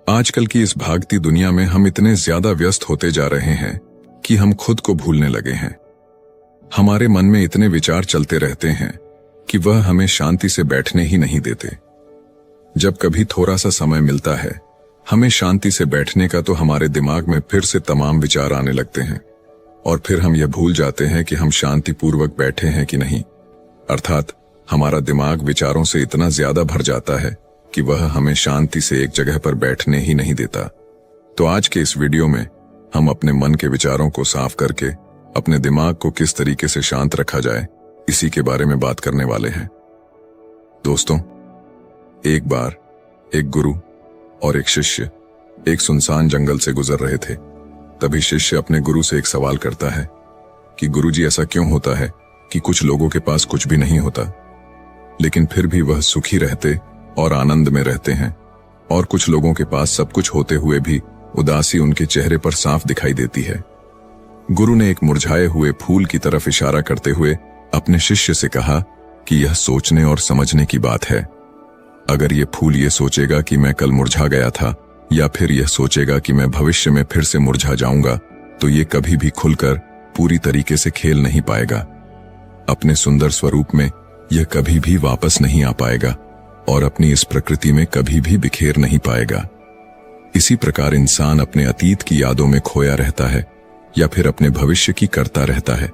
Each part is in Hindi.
आजकल की इस भागती दुनिया में हम इतने ज्यादा व्यस्त होते जा रहे हैं कि हम खुद को भूलने लगे हैं। हमारे मन में इतने विचार चलते रहते हैं कि वह हमें शांति से बैठने ही नहीं देते। जब कभी थोड़ा सा समय मिलता है हमें शांति से बैठने का, तो हमारे दिमाग में फिर से तमाम विचार आने लगते हैं और फिर हम यह भूल जाते हैं कि हम शांतिपूर्वक बैठे हैं कि नहीं। अर्थात हमारा दिमाग विचारों से इतना ज्यादा भर जाता है कि वह हमें शांति से एक जगह पर बैठने ही नहीं देता। तो आज के इस वीडियो में हम अपने मन के विचारों को साफ करके अपने दिमाग को किस तरीके से शांत रखा जाए, इसी के बारे में बात करने वाले हैं। दोस्तों, एक बार एक गुरु और एक शिष्य एक सुनसान जंगल से गुजर रहे थे। तभी शिष्य अपने गुरु से एक सवाल करता है कि गुरुजी, ऐसा क्यों होता है कि कुछ लोगों के पास कुछ भी नहीं होता लेकिन फिर भी वह सुखी रहते और आनंद में रहते हैं, और कुछ लोगों के पास सब कुछ होते हुए भी उदासी उनके चेहरे पर साफ दिखाई देती है। गुरु ने एक मुरझाए हुए फूल की तरफ इशारा करते हुए अपने शिष्य से कहा कि यह सोचने और समझने की बात है। अगर यह फूल ये सोचेगा कि मैं कल मुरझा गया था, या फिर यह सोचेगा कि मैं भविष्य में फिर से मुरझा जाऊंगा, तो ये कभी भी खुलकर पूरी तरीके से खेल नहीं पाएगा। अपने सुंदर स्वरूप में यह कभी भी वापस नहीं आ पाएगा और अपनी इस प्रकृति में कभी भी बिखेर नहीं पाएगा। इसी प्रकार इंसान अपने अतीत की यादों में खोया रहता है या फिर अपने भविष्य की करता रहता है।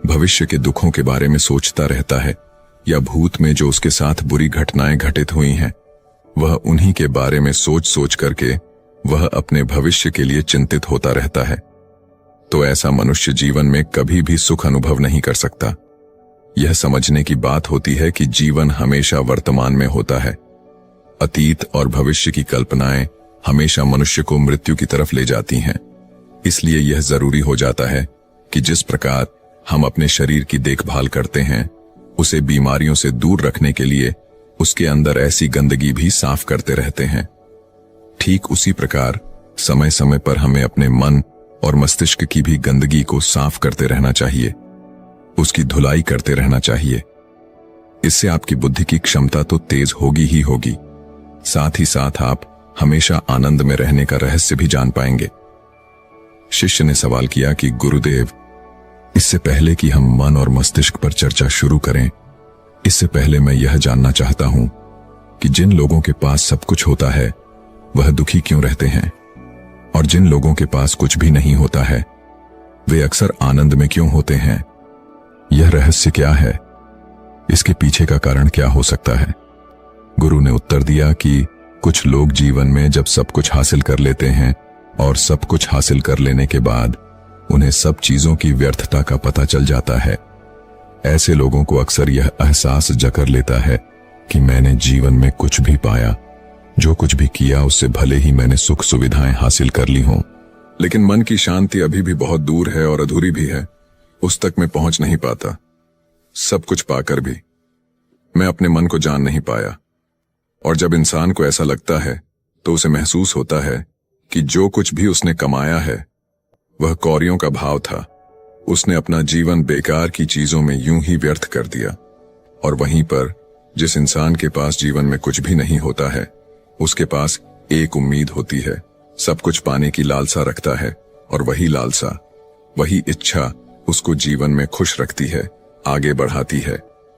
भविष्य के दुखों के बारे में सोचता रहता है, या भूत में जो उसके साथ बुरी घटनाएं घटित हुई हैं, वह उन्हीं के बारे में सोच सोच करके वह अपने भविष्य के लिए चिंतित होता रहता है। तो ऐसा मनुष्य जीवन में कभी भी सुख अनुभव नहीं कर सकता। यह समझने की बात होती है कि जीवन हमेशा वर्तमान में होता है। अतीत और भविष्य की कल्पनाएं हमेशा मनुष्य को मृत्यु की तरफ ले जाती हैं। इसलिए यह जरूरी हो जाता है कि जिस प्रकार हम अपने शरीर की देखभाल करते हैं, उसे बीमारियों से दूर रखने के लिए उसके अंदर ऐसी गंदगी भी साफ करते रहते हैं। ठीक उसी प्रकार समय समय पर हमें अपने मन और मस्तिष्क की भी गंदगी को साफ करते रहना चाहिए, उसकी धुलाई करते रहना चाहिए। इससे आपकी बुद्धि की क्षमता तो तेज होगी ही होगी, साथ ही साथ आप हमेशा आनंद में रहने का रहस्य भी जान पाएंगे। शिष्य ने सवाल किया कि गुरुदेव, इससे पहले कि हम मन और मस्तिष्क पर चर्चा शुरू करें, इससे पहले मैं यह जानना चाहता हूं कि जिन लोगों के पास सब कुछ होता है वह दुखी क्यों रहते हैं, और जिन लोगों के पास कुछ भी नहीं होता है वे अक्सर आनंद में क्यों होते हैं? यह रहस्य क्या है? इसके पीछे का कारण क्या हो सकता है? गुरु ने उत्तर दिया कि कुछ लोग जीवन में जब सब कुछ हासिल कर लेते हैं और सब कुछ हासिल कर लेने के बाद उन्हें सब चीजों की व्यर्थता का पता चल जाता है। ऐसे लोगों को अक्सर यह एहसास जकर लेता है कि मैंने जीवन में कुछ भी पाया, जो कुछ भी किया उससे भले ही मैंने सुख सुविधाएं हासिल कर ली हों, लेकिन मन की शांति अभी भी बहुत दूर है और अधूरी भी है। उस तक मैं पहुंच नहीं पाता। सब कुछ पाकर भी मैं अपने मन को जान नहीं पाया। और जब इंसान को ऐसा लगता है तो उसे महसूस होता है कि जो कुछ भी उसने कमाया है वह कौड़ियों का भाव था। उसने अपना जीवन बेकार की चीजों में यूं ही व्यर्थ कर दिया। और वहीं पर जिस इंसान के पास जीवन में कुछ भी नहीं होता है, उसके पास एक उम्मीद होती है, सब कुछ पाने की लालसा रखता है, और वही लालसा, वही इच्छा उसको जीवन में खुश रखती है, आगे बढ़ाती है,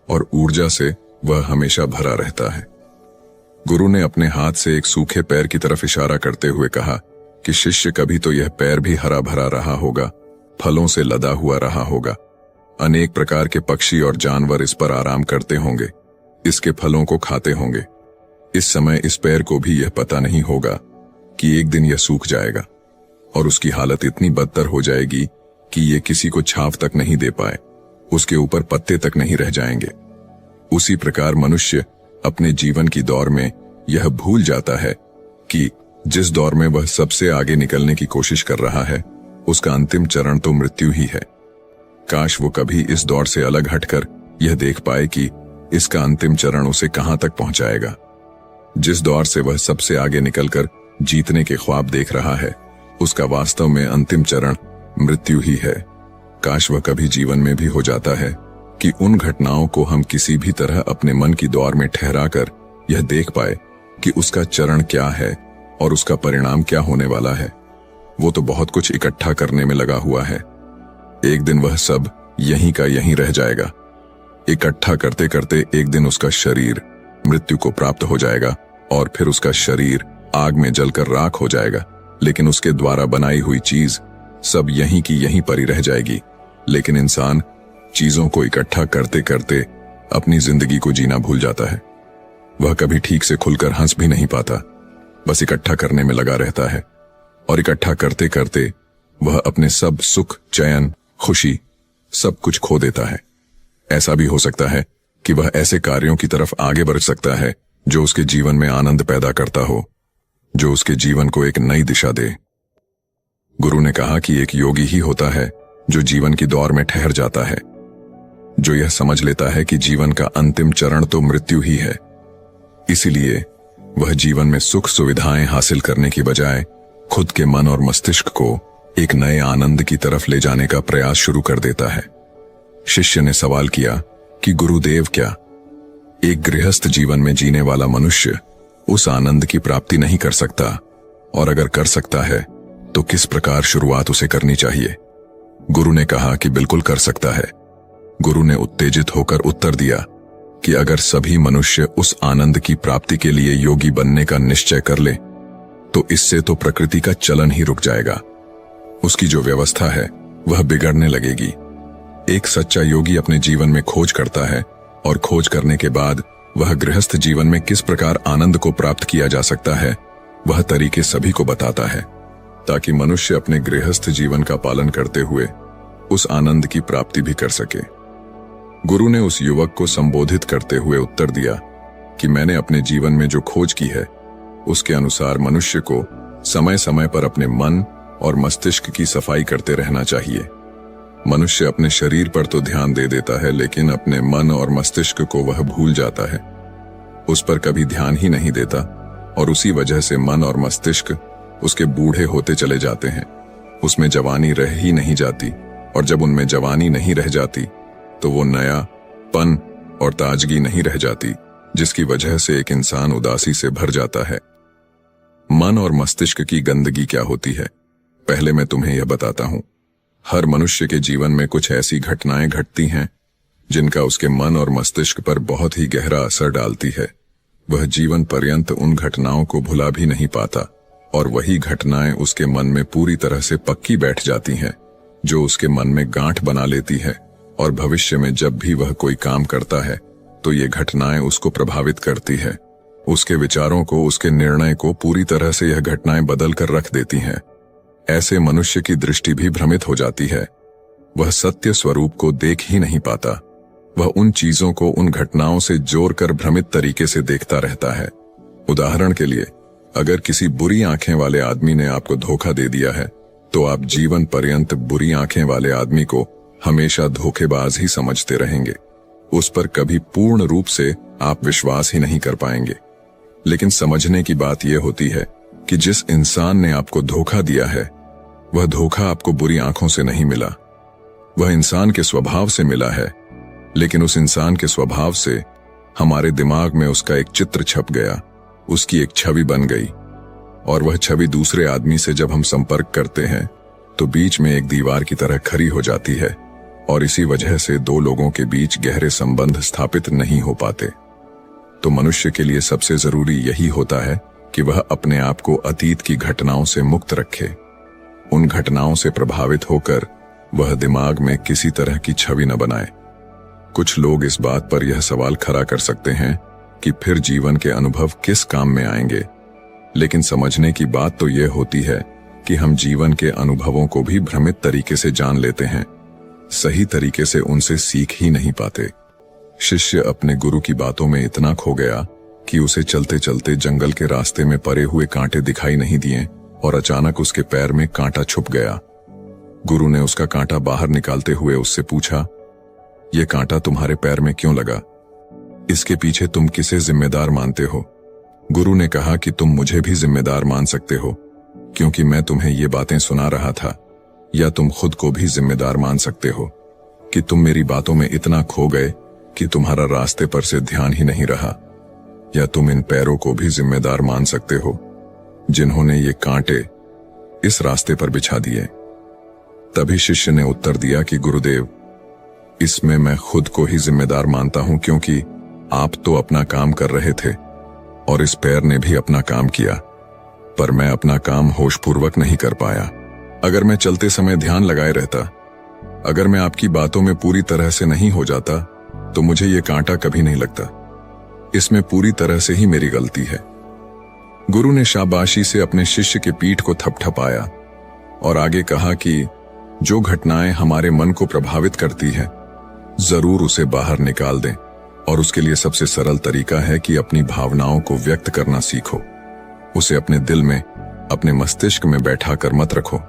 और ऊर्जा से वह हमेशा भरा रहता है। गुरु ने अपने हाथ से एक सूखे पैर की तरफ इशारा करते हुए कहा कि शिष्य, कभी तो यह पैर भी हरा भरा रहा होगा, फलों से लदा हुआ रहा होगा। अनेक प्रकार के पक्षी और जानवर इस पर आराम करते होंगे, इसके फलों को खाते होंगे। इस समय इस पैर को भी यह पता नहीं होगा कि एक दिन यह सूख जाएगा और उसकी हालत इतनी बदतर हो जाएगी कि ये किसी को छांव तक नहीं दे पाए, उसके ऊपर पत्ते तक नहीं रह जाएंगे। उसी प्रकार मनुष्य अपने जीवन की दौड़ में यह भूल जाता है कि जिस दौर में वह सबसे आगे निकलने की कोशिश कर रहा है, उसका अंतिम चरण तो मृत्यु ही है। काश वो कभी इस दौर से अलग हटकर यह देख पाए कि इसका अंतिम चरण उसे कहां तक पहुंचाएगा। जिस दौर से वह सबसे आगे निकलकर जीतने के ख्वाब देख रहा है, उसका वास्तव में अंतिम चरण मृत्यु ही है। काश वह कभी जीवन में भी हो जाता है कि उन घटनाओं को हम किसी भी तरह अपने मन की दौर में ठहरा कर यह देख पाए कि उसका चरण क्या है और उसका परिणाम क्या होने वाला है। वो तो बहुत कुछ इकट्ठा करने में लगा हुआ है। एक दिन वह सब यहीं का यहीं रह जाएगा। इकट्ठा करते करते एक दिन उसका शरीर मृत्यु को प्राप्त हो जाएगा और फिर उसका शरीर आग में जलकर राख हो जाएगा, लेकिन उसके द्वारा बनाई हुई चीज सब यहीं की यहीं पड़ी रह जाएगी। लेकिन इंसान चीजों को इकट्ठा करते करते अपनी जिंदगी को जीना भूल जाता है। वह कभी ठीक से खुलकर हंस भी नहीं पाता, बस इकट्ठा करने में लगा रहता है और इकट्ठा करते करते वह अपने सब सुख, चैन, खुशी सब कुछ खो देता है। ऐसा भी हो सकता है कि वह ऐसे कार्यों की तरफ आगे बढ़ सकता है जो उसके जीवन में आनंद पैदा करता हो, जो उसके जीवन को एक नई दिशा दे। गुरु ने कहा कि एक योगी ही होता है जो जीवन की दौड़ में ठहर जाता है, जो यह समझ लेता है कि जीवन का अंतिम चरण तो मृत्यु ही है। इसीलिए वह जीवन में सुख सुविधाएं हासिल करने की बजाय खुद के मन और मस्तिष्क को एक नए आनंद की तरफ ले जाने का प्रयास शुरू कर देता है। शिष्य ने सवाल किया कि गुरुदेव, क्या एक गृहस्थ जीवन में जीने वाला मनुष्य उस आनंद की प्राप्ति नहीं कर सकता, और अगर कर सकता है तो किस प्रकार शुरुआत उसे करनी चाहिए। गुरु ने कहा कि बिल्कुल कर सकता है। गुरु ने उत्तेजित होकर उत्तर दिया कि अगर सभी मनुष्य उस आनंद की प्राप्ति के लिए योगी बनने का निश्चय कर ले तो इससे तो प्रकृति का चलन ही रुक जाएगा। उसकी जो व्यवस्था है वह बिगड़ने लगेगी। एक सच्चा योगी अपने जीवन में खोज करता है और खोज करने के बाद वह गृहस्थ जीवन में किस प्रकार आनंद को प्राप्त किया जा सकता है वह तरीके सभी को बताता है, ताकि मनुष्य अपने गृहस्थ जीवन का पालन करते हुए उस आनंद की प्राप्ति भी कर सके। गुरु ने उस युवक को संबोधित करते हुए उत्तर दिया कि मैंने अपने जीवन में जो खोज की है उसके अनुसार मनुष्य को समय समय पर अपने मन और मस्तिष्क की सफाई करते रहना चाहिए। मनुष्य अपने शरीर पर तो ध्यान दे देता है, लेकिन अपने मन और मस्तिष्क को वह भूल जाता है, उस पर कभी ध्यान ही नहीं देता, और उसी वजह से मन और मस्तिष्क उसके बूढ़े होते चले जाते हैं। उसमें जवानी रह ही नहीं जाती, और जब उनमें जवानी नहीं रह जाती तो वो नयापन और ताजगी नहीं रह जाती, जिसकी वजह से एक इंसान उदासी से भर जाता है। मन और मस्तिष्क की गंदगी क्या होती है, पहले मैं तुम्हें यह बताता हूं। हर मनुष्य के जीवन में कुछ ऐसी घटनाएं घटती हैं जिनका उसके मन और मस्तिष्क पर बहुत ही गहरा असर डालती है। वह जीवन पर्यंत उन घटनाओं को भुला भी नहीं पाता, और वही घटनाएं उसके मन में पूरी तरह से पक्की बैठ जाती हैं, जो उसके मन में गांठ बना लेती है, और भविष्य में जब भी वह कोई काम करता है तो ये घटनाएं उसको प्रभावित करती है। उसके विचारों को, उसके निर्णय को पूरी तरह से यह घटनाएं बदल कर रख देती हैं। ऐसे मनुष्य की दृष्टि भी भ्रमित हो जाती है। वह सत्य स्वरूप को देख ही नहीं पाता। वह उन चीजों को उन घटनाओं से जोड़कर भ्रमित तरीके से देखता रहता है। उदाहरण के लिए, अगर किसी बुरी आंखें वाले आदमी ने आपको धोखा दे दिया है तो आप जीवन पर्यंत बुरी आंखें वाले आदमी को हमेशा धोखेबाज ही समझते रहेंगे। उस पर कभी पूर्ण रूप से आप विश्वास ही नहीं कर पाएंगे। लेकिन समझने की बात यह होती है कि जिस इंसान ने आपको धोखा दिया है वह धोखा आपको बुरी आंखों से नहीं मिला, वह इंसान के स्वभाव से मिला है। लेकिन उस इंसान के स्वभाव से हमारे दिमाग में उसका एक चित्र छप गया, उसकी एक छवि बन गई, और वह छवि दूसरे आदमी से जब हम संपर्क करते हैं तो बीच में एक दीवार की तरह खड़ी हो जाती है, और इसी वजह से दो लोगों के बीच गहरे संबंध स्थापित नहीं हो पाते। तो मनुष्य के लिए सबसे जरूरी यही होता है कि वह अपने आप को अतीत की घटनाओं से मुक्त रखे। उन घटनाओं से प्रभावित होकर वह दिमाग में किसी तरह की छवि न बनाए। कुछ लोग इस बात पर यह सवाल खड़ा कर सकते हैं कि फिर जीवन के अनुभव किस काम में आएंगे, लेकिन समझने की बात तो यह होती है कि हम जीवन के अनुभवों को भी भ्रमित तरीके से जान लेते हैं, सही तरीके से उनसे सीख ही नहीं पाते। शिष्य अपने गुरु की बातों में इतना खो गया कि उसे चलते चलते जंगल के रास्ते में पड़े हुए कांटे दिखाई नहीं दिए, और अचानक उसके पैर में कांटा छुप गया। गुरु ने उसका कांटा बाहर निकालते हुए उससे पूछा, यह कांटा तुम्हारे पैर में क्यों लगा? इसके पीछे तुम किसे जिम्मेदार मानते हो? गुरु ने कहा कि तुम मुझे भी जिम्मेदार मान सकते हो, क्योंकि मैं तुम्हें ये बातें सुना रहा था, या तुम खुद को भी जिम्मेदार मान सकते हो कि तुम मेरी बातों में इतना खो गए कि तुम्हारा रास्ते पर से ध्यान ही नहीं रहा, या तुम इन पैरों को भी जिम्मेदार मान सकते हो जिन्होंने ये कांटे इस रास्ते पर बिछा दिए। तभी शिष्य ने उत्तर दिया कि गुरुदेव, इसमें मैं खुद को ही जिम्मेदार मानता हूं, क्योंकि आप तो अपना काम कर रहे थे और इस पैर ने भी अपना काम किया, पर मैं अपना काम होशपूर्वक नहीं कर पाया। अगर मैं चलते समय ध्यान लगाए रहता, अगर मैं आपकी बातों में पूरी तरह से नहीं हो जाता, तो मुझे ये कांटा कभी नहीं लगता। इसमें पूरी तरह से ही मेरी गलती है। गुरु ने शाबाशी से अपने शिष्य के पीठ को थपथपाया और आगे कहा कि जो घटनाएं हमारे मन को प्रभावित करती हैं, जरूर उसे बाहर निकाल दें, और उसके लिए सबसे सरल तरीका है कि अपनी भावनाओं को व्यक्त करना सीखो। उसे अपने दिल में, अपने मस्तिष्क में बैठा कर मत रखो।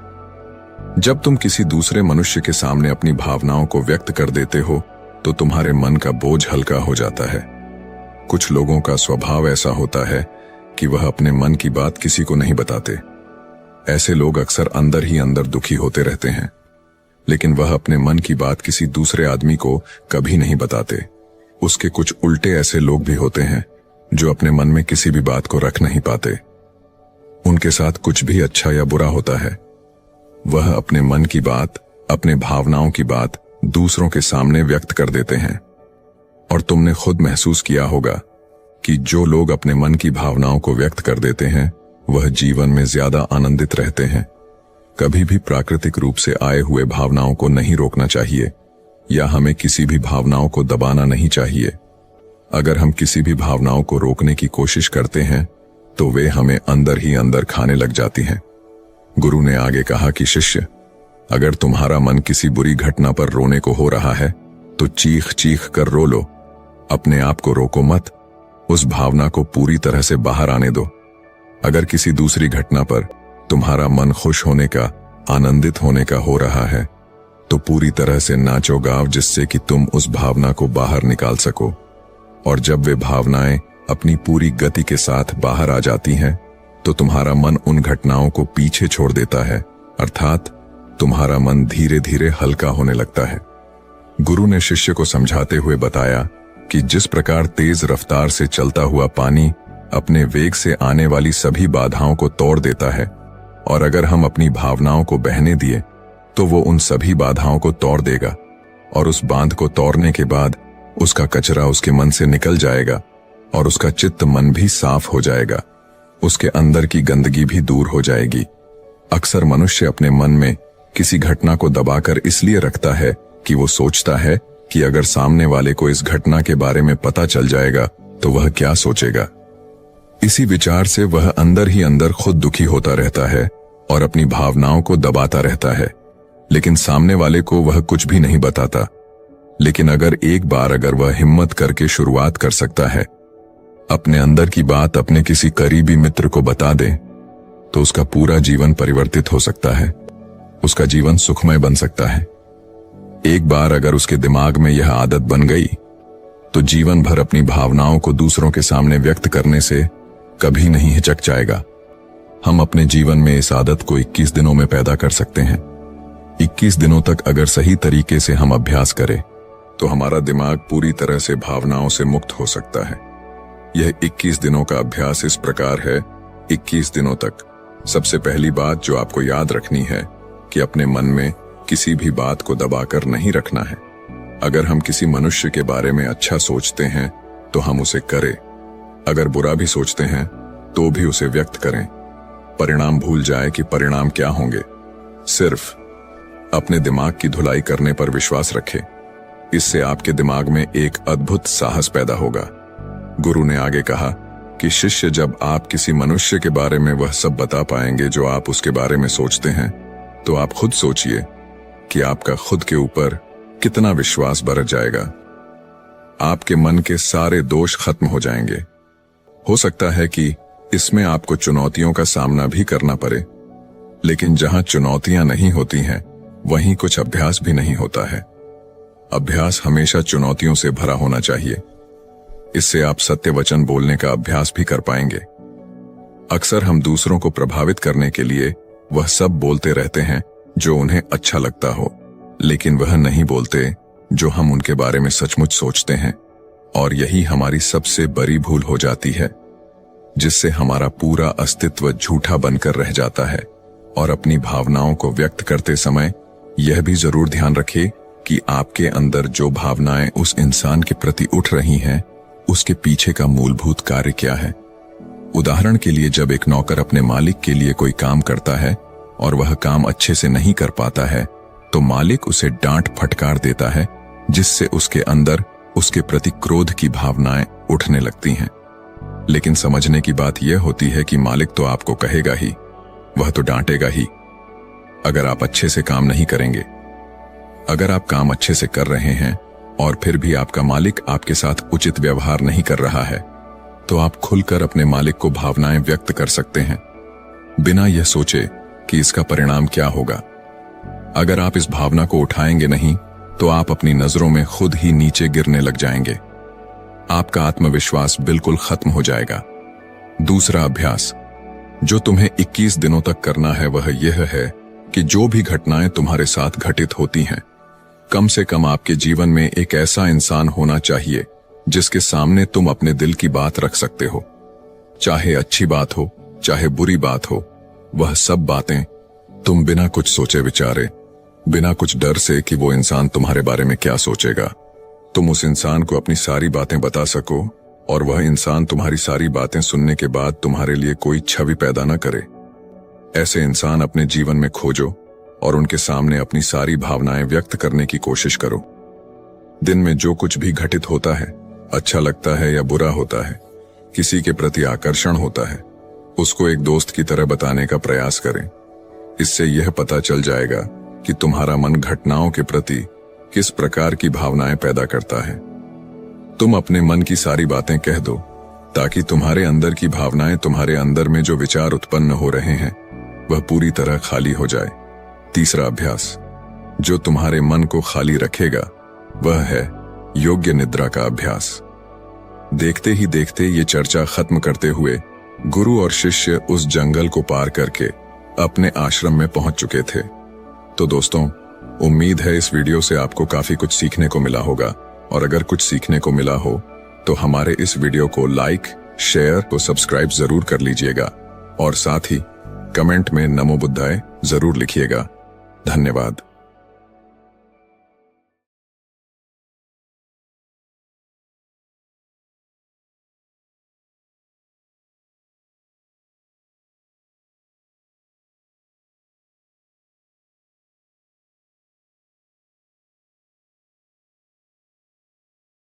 जब तुम किसी दूसरे मनुष्य के सामने अपनी भावनाओं को व्यक्त कर देते हो, तो तुम्हारे मन का बोझ हल्का हो जाता है। कुछ लोगों का स्वभाव ऐसा होता है कि वह अपने मन की बात किसी को नहीं बताते। ऐसे लोग अक्सर अंदर ही अंदर दुखी होते रहते हैं, लेकिन वह अपने मन की बात किसी दूसरे आदमी को कभी नहीं बताते। उसके कुछ उल्टे ऐसे लोग भी होते हैं जो अपने मन में किसी भी बात को रख नहीं पाते। उनके साथ कुछ भी अच्छा या बुरा होता है, वह अपने मन की बात, अपने भावनाओं की बात दूसरों के सामने व्यक्त कर देते हैं। और तुमने खुद महसूस किया होगा कि जो लोग अपने मन की भावनाओं को व्यक्त कर देते हैं, वह जीवन में ज्यादा आनंदित रहते हैं। कभी भी प्राकृतिक रूप से आए हुए भावनाओं को नहीं रोकना चाहिए, या हमें किसी भी भावनाओं को दबाना नहीं चाहिए। अगर हम किसी भी भावनाओं को रोकने की कोशिश करते हैं, तो वे हमें अंदर ही अंदर खाने लग जाती हैं। गुरु ने आगे कहा कि शिष्य, अगर तुम्हारा मन किसी बुरी घटना पर रोने को हो रहा है, तो चीख चीख कर रो लो। अपने आप को रोको मत, उस भावना को पूरी तरह से बाहर आने दो। अगर किसी दूसरी घटना पर तुम्हारा मन खुश होने का, आनंदित होने का हो रहा है, तो पूरी तरह से नाचो गाओ, जिससे कि तुम उस भावना को बाहर निकाल सको। और जब वे भावनाएं अपनी पूरी गति के साथ बाहर आ जाती हैं, तो तुम्हारा मन उन घटनाओं को पीछे छोड़ देता है, अर्थात तुम्हारा मन धीरे धीरे हल्का होने लगता है। गुरु ने शिष्य को समझाते हुए बताया कि जिस प्रकार तेज रफ्तार से चलता हुआ पानी अपने वेग से आने वाली सभी बाधाओं को तोड़ देता है, और अगर हम अपनी भावनाओं को बहने दिए, तो वो उन सभी बाधाओं को तोड़ देगा, और उस बांध को तोड़ने के बाद उसका कचरा उसके मन से निकल जाएगा, और उसका चित्त मन भी साफ हो जाएगा। उसके अंदर की गंदगी भी दूर हो जाएगी। अक्सर मनुष्य अपने मन में किसी घटना को दबाकर इसलिए रखता है कि वो सोचता है कि अगर सामने वाले को इस घटना के बारे में पता चल जाएगा तो वह क्या सोचेगा। इसी विचार से वह अंदर ही अंदर खुद दुखी होता रहता है और अपनी भावनाओं को दबाता रहता है, लेकिन सामने वाले को वह कुछ भी नहीं बताता। लेकिन अगर एक बार अगर वह हिम्मत करके शुरुआत कर सकता है, अपने अंदर की बात अपने किसी करीबी मित्र को बता दे, तो उसका पूरा जीवन परिवर्तित हो सकता है। उसका जीवन सुखमय बन सकता है। एक बार अगर उसके दिमाग में यह आदत बन गई, तो जीवन भर अपनी भावनाओं को दूसरों के सामने व्यक्त करने से कभी नहीं हिचक जाएगा। हम अपने जीवन में इस आदत को 21 दिनों में पैदा कर सकते हैं। 21 दिनों तक अगर सही तरीके से हम अभ्यास करें, तो हमारा दिमाग पूरी तरह से भावनाओं से मुक्त हो सकता है। यह 21 दिनों का अभ्यास इस प्रकार है। 21 दिनों तक सबसे पहली बात जो आपको याद रखनी है कि अपने मन में किसी भी बात को दबाकर नहीं रखना है। अगर हम किसी मनुष्य के बारे में अच्छा सोचते हैं तो हम उसे करें, अगर बुरा भी सोचते हैं तो भी उसे व्यक्त करें। परिणाम भूल जाए कि परिणाम क्या होंगे, सिर्फ अपने दिमाग की धुलाई करने पर विश्वास रखें। इससे आपके दिमाग में एक अद्भुत साहस पैदा होगा। गुरु ने आगे कहा कि शिष्य, जब आप किसी मनुष्य के बारे में वह सब बता पाएंगे जो आप उसके बारे में सोचते हैं, तो आप खुद सोचिए कि आपका खुद के ऊपर कितना विश्वास बरत जाएगा। आपके मन के सारे दोष खत्म हो जाएंगे। हो सकता है कि इसमें आपको चुनौतियों का सामना भी करना पड़े, लेकिन जहां चुनौतियां नहीं होती हैं, वहीं कुछ अभ्यास भी नहीं होता है। अभ्यास हमेशा चुनौतियों से भरा होना चाहिए। इससे आप सत्य वचन बोलने का अभ्यास भी कर पाएंगे। अक्सर हम दूसरों को प्रभावित करने के लिए वह सब बोलते रहते हैं जो उन्हें अच्छा लगता हो, लेकिन वह नहीं बोलते जो हम उनके बारे में सचमुच सोचते हैं, और यही हमारी सबसे बड़ी भूल हो जाती है। जिससे हमारा पूरा अस्तित्व झूठा बनकर रह जाता है। और अपनी भावनाओं को व्यक्त करते समय यह भी जरूर ध्यान रखें कि आपके अंदर जो भावनाएं उस इंसान के प्रति उठ रही हैं, उसके पीछे का मूलभूत कार्य क्या है। उदाहरण के लिए, जब एक नौकर अपने मालिक के लिए कोई काम करता है और वह काम अच्छे से नहीं कर पाता है, तो मालिक उसे डांट फटकार देता है, जिससे उसके अंदर उसके प्रति क्रोध की भावनाएं उठने लगती हैं। लेकिन समझने की बात यह होती है कि मालिक तो आपको कहेगा ही, वह तो डांटेगा ही अगर आप अच्छे से काम नहीं करेंगे। अगर आप काम अच्छे से कर रहे हैं और फिर भी आपका मालिक आपके साथ उचित व्यवहार नहीं कर रहा है, तो आप खुलकर अपने मालिक को भावनाएं व्यक्त कर सकते हैं, बिना यह सोचे कि इसका परिणाम क्या होगा। अगर आप इस भावना को उठाएंगे नहीं, तो आप अपनी नजरों में खुद ही नीचे गिरने लग जाएंगे। आपका आत्मविश्वास बिल्कुल खत्म हो जाएगा। दूसरा अभ्यास जो तुम्हें 21 दिनों तक करना है, वह यह है कि जो भी घटनाएं तुम्हारे साथ घटित होती हैं, कम से कम आपके जीवन में एक ऐसा इंसान होना चाहिए जिसके सामने तुम अपने दिल की बात रख सकते हो। चाहे अच्छी बात हो, चाहे बुरी बात हो, वह सब बातें तुम बिना कुछ सोचे विचारे, बिना कुछ डर से कि वो इंसान तुम्हारे बारे में क्या सोचेगा, तुम उस इंसान को अपनी सारी बातें बता सको और वह इंसान तुम्हारी सारी बातें सुनने के बाद तुम्हारे लिए कोई छवि पैदा न करे। ऐसे इंसान अपने जीवन में खोजो और उनके सामने अपनी सारी भावनाएं व्यक्त करने की कोशिश करो। दिन में जो कुछ भी घटित होता है, अच्छा लगता है या बुरा होता है, किसी के प्रति आकर्षण होता है, उसको एक दोस्त की तरह बताने का प्रयास करें। इससे यह पता चल जाएगा कि तुम्हारा मन घटनाओं के प्रति किस प्रकार की भावनाएं पैदा करता है। तुम अपने मन की सारी बातें कह दो, ताकि तुम्हारे अंदर की भावनाएं, तुम्हारे अंदर में जो विचार उत्पन्न हो रहे हैं, वह पूरी तरह खाली हो जाए। तीसरा अभ्यास जो तुम्हारे मन को खाली रखेगा, वह है योग्य निद्रा का अभ्यास। देखते ही देखते ये चर्चा खत्म करते हुए गुरु और शिष्य उस जंगल को पार करके अपने आश्रम में पहुंच चुके थे। तो दोस्तों, उम्मीद है इस वीडियो से आपको काफी कुछ सीखने को मिला होगा, और अगर कुछ सीखने को मिला हो तो हमारे इस वीडियो को लाइक, शेयर और सब्सक्राइब जरूर कर लीजिएगा, और साथ ही कमेंट में नमो बुद्धाय जरूर लिखिएगा। धन्यवाद।